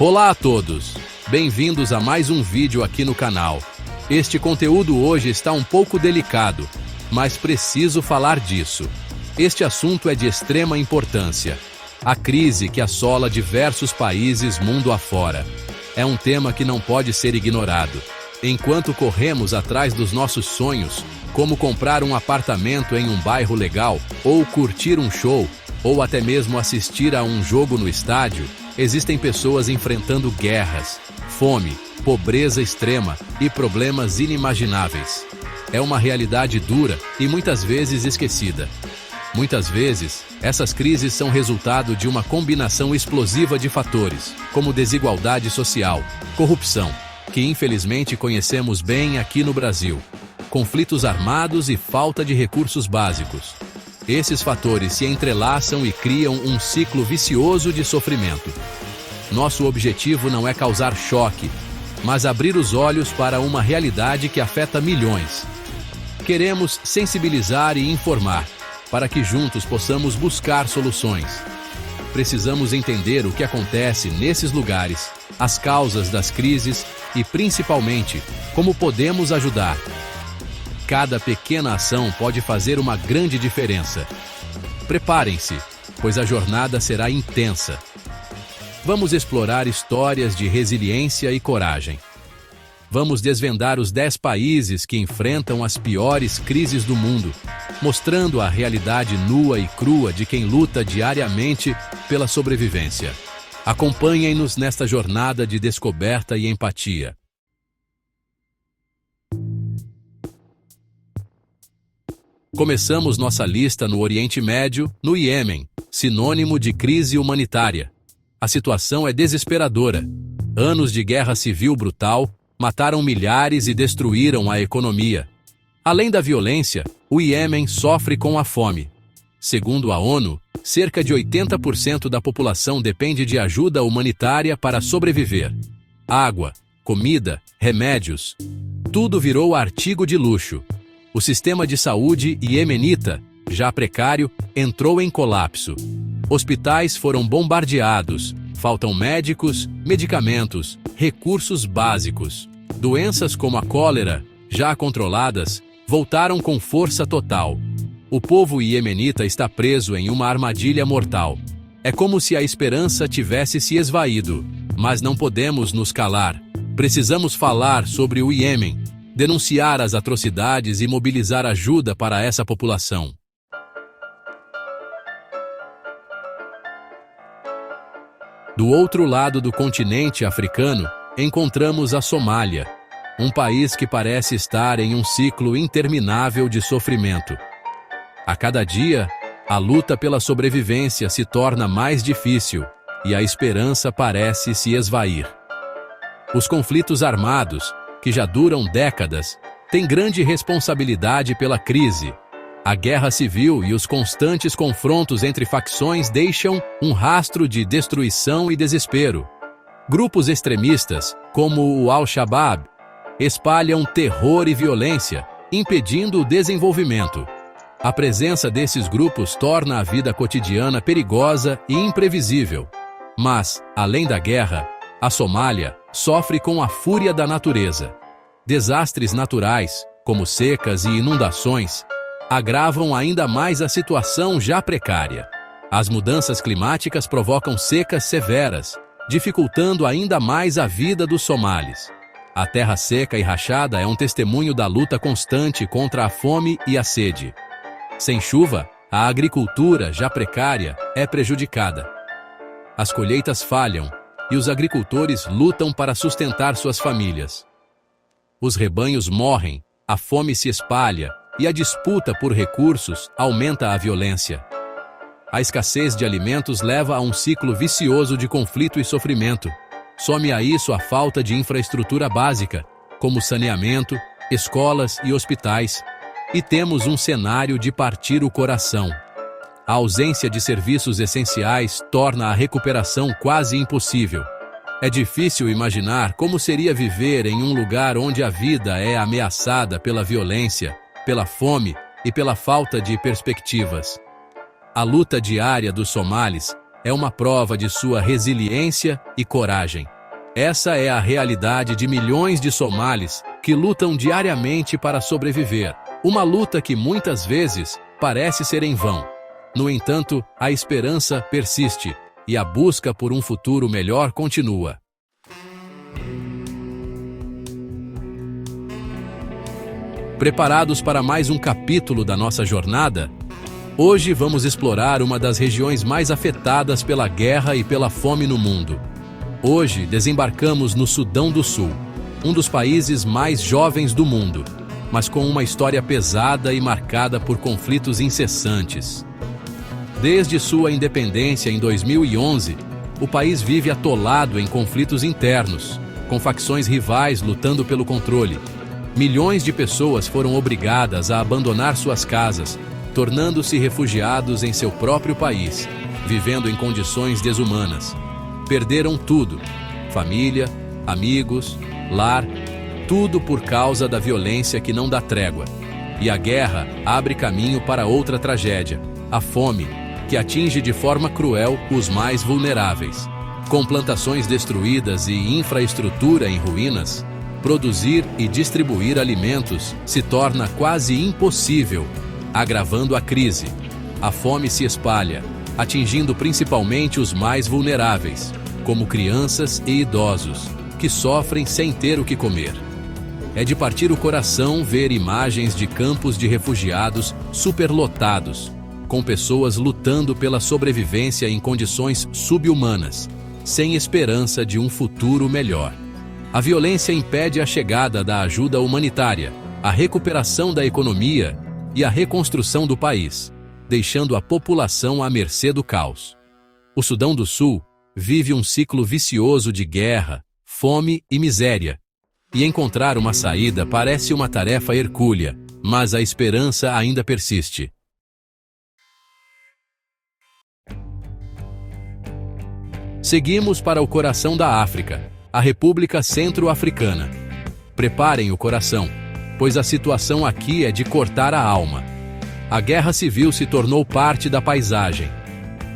Olá a todos! Bem-vindos a mais um vídeo aqui no canal. Este conteúdo hoje está um pouco delicado, mas preciso falar disso. Este assunto é de extrema importância. A crise que assola diversos países mundo afora. É um tema que não pode ser ignorado. Enquanto corremos atrás dos nossos sonhos, como comprar um apartamento em um bairro legal, ou curtir um show, ou até mesmo assistir a um jogo no estádio, existem pessoas enfrentando guerras, fome, pobreza extrema e problemas inimagináveis. É uma realidade dura e muitas vezes esquecida. Muitas vezes, essas crises são resultado de uma combinação explosiva de fatores, como desigualdade social, corrupção, que infelizmente conhecemos bem aqui no Brasil, conflitos armados e falta de recursos básicos. Esses fatores se entrelaçam e criam um ciclo vicioso de sofrimento. Nosso objetivo não é causar choque, mas abrir os olhos para uma realidade que afeta milhões. Queremos sensibilizar e informar, para que juntos possamos buscar soluções. Precisamos entender o que acontece nesses lugares, as causas das crises e, principalmente, como podemos ajudar. Cada pequena ação pode fazer uma grande diferença. Preparem-se, pois a jornada será intensa. Vamos explorar histórias de resiliência e coragem. Vamos desvendar os 10 países que enfrentam as piores crises do mundo, mostrando a realidade nua e crua de quem luta diariamente pela sobrevivência. Acompanhem-nos nesta jornada de descoberta e empatia. Começamos nossa lista no Oriente Médio, no Iêmen, sinônimo de crise humanitária. A situação é desesperadora. Anos de guerra civil brutal mataram milhares e destruíram a economia. Além da violência, o Iêmen sofre com a fome. Segundo a ONU, cerca de 80% da população depende de ajuda humanitária para sobreviver. Água, comida, remédios, tudo virou artigo de luxo. O sistema de saúde iemenita, já precário, entrou em colapso. Hospitais foram bombardeados, faltam médicos, medicamentos, recursos básicos. Doenças como a cólera, já controladas, voltaram com força total. O povo iemenita está preso em uma armadilha mortal. É como se a esperança tivesse se esvaído, mas não podemos nos calar. Precisamos falar sobre o Iêmen, denunciar as atrocidades e mobilizar ajuda para essa população. Do outro lado do continente africano, encontramos a Somália, um país que parece estar em um ciclo interminável de sofrimento. A cada dia, a luta pela sobrevivência se torna mais difícil e a esperança parece se esvair. Os conflitos armados, que já duram décadas, têm grande responsabilidade pela crise. A guerra civil e os constantes confrontos entre facções deixam um rastro de destruição e desespero. Grupos extremistas, como o Al-Shabaab, espalham terror e violência, impedindo o desenvolvimento. A presença desses grupos torna a vida cotidiana perigosa e imprevisível. Mas, além da guerra, a Somália sofre com a fúria da natureza. Desastres naturais, como secas e inundações, agravam ainda mais a situação já precária. As mudanças climáticas provocam secas severas, dificultando ainda mais a vida dos somalis. A terra seca e rachada é um testemunho da luta constante contra a fome e a sede. Sem chuva, a agricultura, já precária, é prejudicada. As colheitas falham e os agricultores lutam para sustentar suas famílias. Os rebanhos morrem, a fome se espalha e a disputa por recursos aumenta a violência. A escassez de alimentos leva a um ciclo vicioso de conflito e sofrimento. Some a isso a falta de infraestrutura básica, como saneamento, escolas e hospitais. E temos um cenário de partir o coração. A ausência de serviços essenciais torna a recuperação quase impossível. É difícil imaginar como seria viver em um lugar onde a vida é ameaçada pela violência, pela fome e pela falta de perspectivas. A luta diária dos somalis é uma prova de sua resiliência e coragem. Essa é a realidade de milhões de somalis que lutam diariamente para sobreviver. Uma luta que muitas vezes parece ser em vão. No entanto, a esperança persiste e a busca por um futuro melhor continua. Preparados para mais um capítulo da nossa jornada? Hoje vamos explorar uma das regiões mais afetadas pela guerra e pela fome no mundo. Hoje desembarcamos no Sudão do Sul, um dos países mais jovens do mundo, mas com uma história pesada e marcada por conflitos incessantes. Desde sua independência em 2011, o país vive atolado em conflitos internos, com facções rivais lutando pelo controle. Milhões de pessoas foram obrigadas a abandonar suas casas, tornando-se refugiados em seu próprio país, vivendo em condições desumanas. Perderam tudo: família, amigos, lar, tudo por causa da violência que não dá trégua. E a guerra abre caminho para outra tragédia: a fome, que atinge de forma cruel os mais vulneráveis. Com plantações destruídas e infraestrutura em ruínas, produzir e distribuir alimentos se torna quase impossível, agravando a crise. A fome se espalha, atingindo principalmente os mais vulneráveis, como crianças e idosos, que sofrem sem ter o que comer. É de partir o coração ver imagens de campos de refugiados superlotados, com pessoas lutando pela sobrevivência em condições subhumanas, sem esperança de um futuro melhor. A violência impede a chegada da ajuda humanitária, a recuperação da economia e a reconstrução do país, deixando a população à mercê do caos. O Sudão do Sul vive um ciclo vicioso de guerra, fome e miséria, e encontrar uma saída parece uma tarefa hercúlea, mas a esperança ainda persiste. Seguimos para o coração da África, a República Centro-Africana. Preparem o coração, pois a situação aqui é de cortar a alma. A guerra civil se tornou parte da paisagem.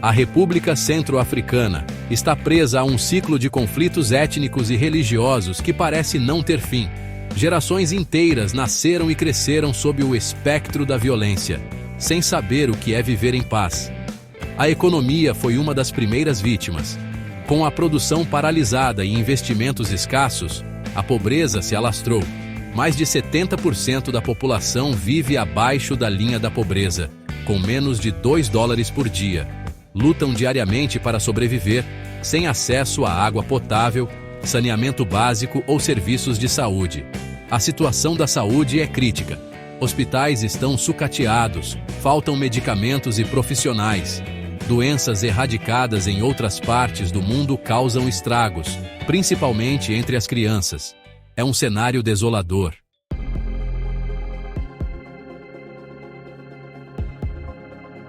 A República Centro-Africana está presa a um ciclo de conflitos étnicos e religiosos que parece não ter fim. Gerações inteiras nasceram e cresceram sob o espectro da violência, sem saber o que é viver em paz. A economia foi uma das primeiras vítimas. Com a produção paralisada e investimentos escassos, a pobreza se alastrou. Mais de 70% da população vive abaixo da linha da pobreza, com menos de $2 por dia. Lutam diariamente para sobreviver, sem acesso à água potável, saneamento básico ou serviços de saúde. A situação da saúde é crítica. Hospitais estão sucateados, faltam medicamentos e profissionais. Doenças erradicadas em outras partes do mundo causam estragos, principalmente entre as crianças. É um cenário desolador.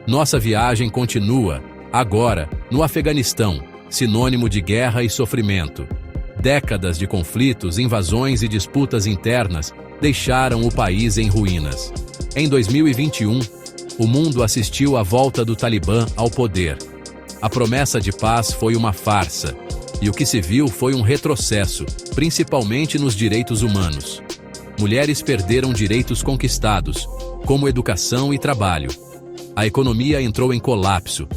Nossa viagem continua, agora, no Afeganistão, sinônimo de guerra e sofrimento. Décadas de conflitos, invasões e disputas internas deixaram o país em ruínas. Em 2021, o mundo assistiu à volta do Talibã ao poder. A promessa de paz foi uma farsa, e o que se viu foi um retrocesso, principalmente nos direitos humanos. Mulheres perderam direitos conquistados, como educação e trabalho. A economia entrou em colapso.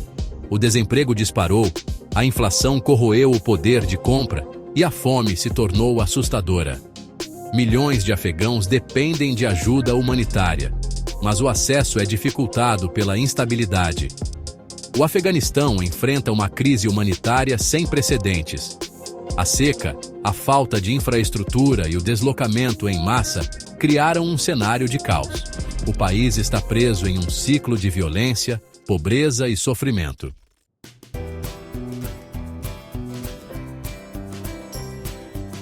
O desemprego disparou, a inflação corroeu o poder de compra e a fome se tornou assustadora. Milhões de afegãos dependem de ajuda humanitária, mas o acesso é dificultado pela instabilidade. O Afeganistão enfrenta uma crise humanitária sem precedentes. A seca, a falta de infraestrutura e o deslocamento em massa criaram um cenário de caos. O país está preso em um ciclo de violência, pobreza e sofrimento.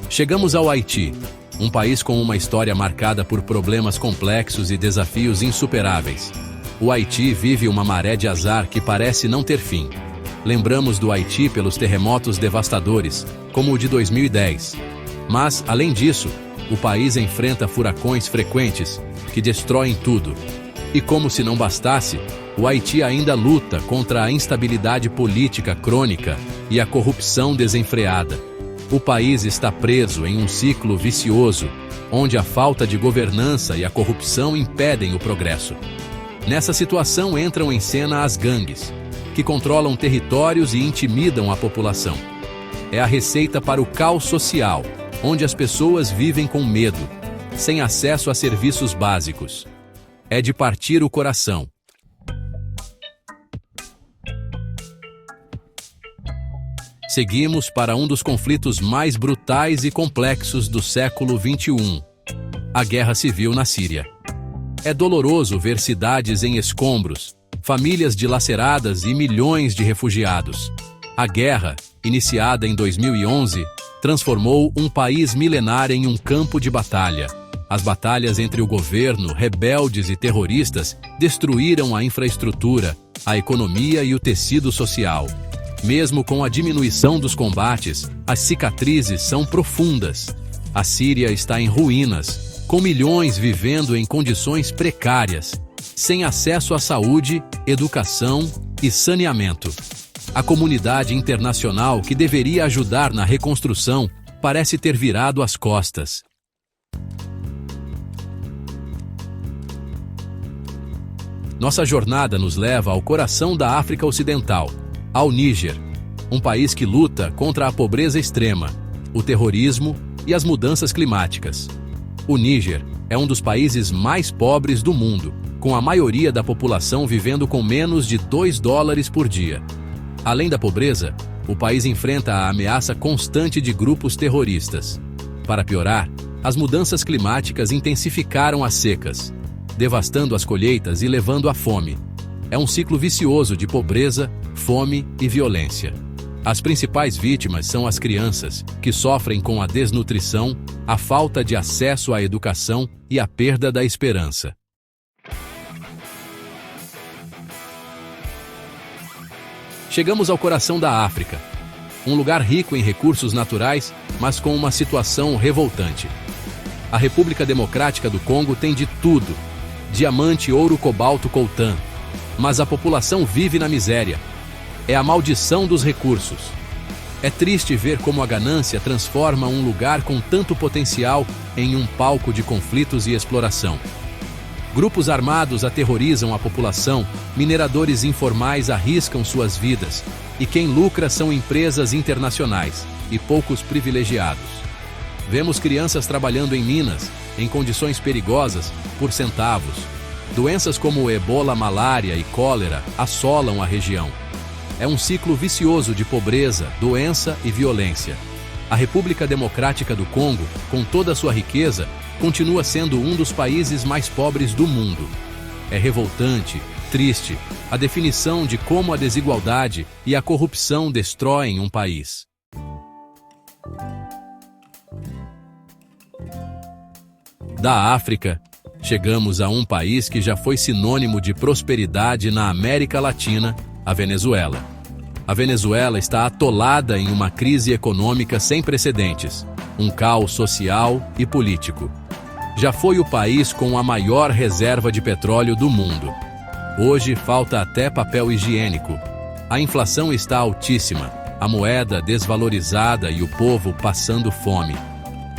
Chegamos ao Haiti, um país com uma história marcada por problemas complexos e desafios insuperáveis. O Haiti vive uma maré de azar que parece não ter fim. Lembramos do Haiti pelos terremotos devastadores, como o de 2010. Mas, além disso, o país enfrenta furacões frequentes, que destroem tudo. E como se não bastasse, o Haiti ainda luta contra a instabilidade política crônica e a corrupção desenfreada. O país está preso em um ciclo vicioso, onde a falta de governança e a corrupção impedem o progresso. Nessa situação entram em cena as gangues, que controlam territórios e intimidam a população. É a receita para o caos social, onde as pessoas vivem com medo, sem acesso a serviços básicos. É de partir o coração. Seguimos para um dos conflitos mais brutais e complexos do século XXI: a Guerra Civil na Síria. É doloroso ver cidades em escombros, famílias dilaceradas e milhões de refugiados. A guerra, iniciada em 2011, transformou um país milenar em um campo de batalha. As batalhas entre o governo, rebeldes e terroristas destruíram a infraestrutura, a economia e o tecido social. Mesmo com a diminuição dos combates, as cicatrizes são profundas. A Síria está em ruínas, com milhões vivendo em condições precárias, sem acesso à saúde, educação e saneamento. A comunidade internacional, que deveria ajudar na reconstrução, parece ter virado as costas. Nossa jornada nos leva ao coração da África Ocidental, ao Níger, um país que luta contra a pobreza extrema, o terrorismo e as mudanças climáticas. O Níger é um dos países mais pobres do mundo, com a maioria da população vivendo com menos de $2 por dia. Além da pobreza, o país enfrenta a ameaça constante de grupos terroristas. Para piorar, as mudanças climáticas intensificaram as secas, devastando as colheitas e levando à fome. É um ciclo vicioso de pobreza, fome e violência. As principais vítimas são as crianças, que sofrem com a desnutrição, a falta de acesso à educação e a perda da esperança. Chegamos ao coração da África, um lugar rico em recursos naturais, mas com uma situação revoltante. A República Democrática do Congo tem de tudo: diamante, ouro, cobalto, coltan. Mas a população vive na miséria. É a maldição dos recursos. É triste ver como a ganância transforma um lugar com tanto potencial em um palco de conflitos e exploração. Grupos armados aterrorizam a população, mineradores informais arriscam suas vidas, e quem lucra são empresas internacionais e poucos privilegiados. Vemos crianças trabalhando em minas, em condições perigosas, por centavos. Doenças como ebola, malária e cólera assolam a região. É um ciclo vicioso de pobreza, doença e violência. A República Democrática do Congo, com toda a sua riqueza, continua sendo um dos países mais pobres do mundo. É revoltante, triste, a definição de como a desigualdade e a corrupção destroem um país. Da África, chegamos a um país que já foi sinônimo de prosperidade na América Latina, a Venezuela. A Venezuela está atolada em uma crise econômica sem precedentes, um caos social e político. Já foi o país com a maior reserva de petróleo do mundo. Hoje falta até papel higiênico. A inflação está altíssima, a moeda desvalorizada e o povo passando fome.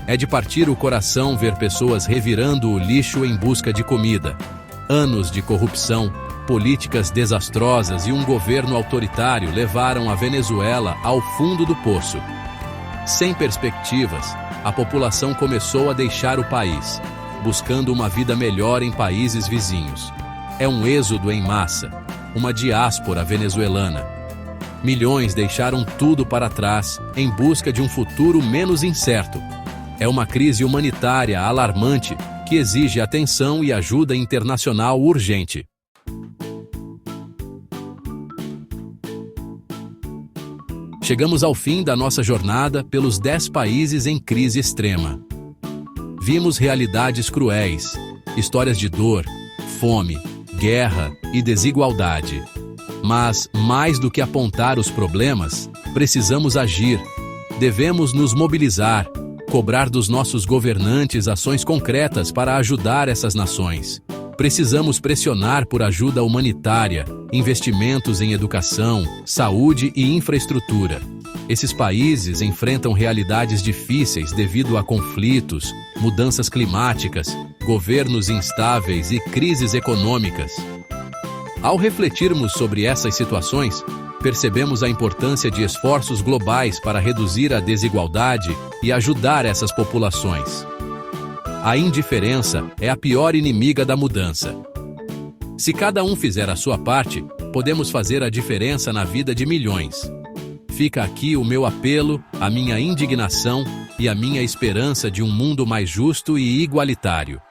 É de partir o coração ver pessoas revirando o lixo em busca de comida. Anos de corrupção, políticas desastrosas e um governo autoritário levaram a Venezuela ao fundo do poço. Sem perspectivas, a população começou a deixar o país, buscando uma vida melhor em países vizinhos. É um êxodo em massa, uma diáspora venezuelana. Milhões deixaram tudo para trás em busca de um futuro menos incerto. É uma crise humanitária alarmante que exige atenção e ajuda internacional urgente. Chegamos ao fim da nossa jornada pelos 10 países em crise extrema. Vimos realidades cruéis, histórias de dor, fome, guerra e desigualdade. Mas, mais do que apontar os problemas, precisamos agir. Devemos nos mobilizar, cobrar dos nossos governantes ações concretas para ajudar essas nações. Precisamos pressionar por ajuda humanitária, investimentos em educação, saúde e infraestrutura. Esses países enfrentam realidades difíceis devido a conflitos, mudanças climáticas, governos instáveis e crises econômicas. Ao refletirmos sobre essas situações, percebemos a importância de esforços globais para reduzir a desigualdade e ajudar essas populações. A indiferença é a pior inimiga da mudança. Se cada um fizer a sua parte, podemos fazer a diferença na vida de milhões. Fica aqui o meu apelo, a minha indignação e a minha esperança de um mundo mais justo e igualitário.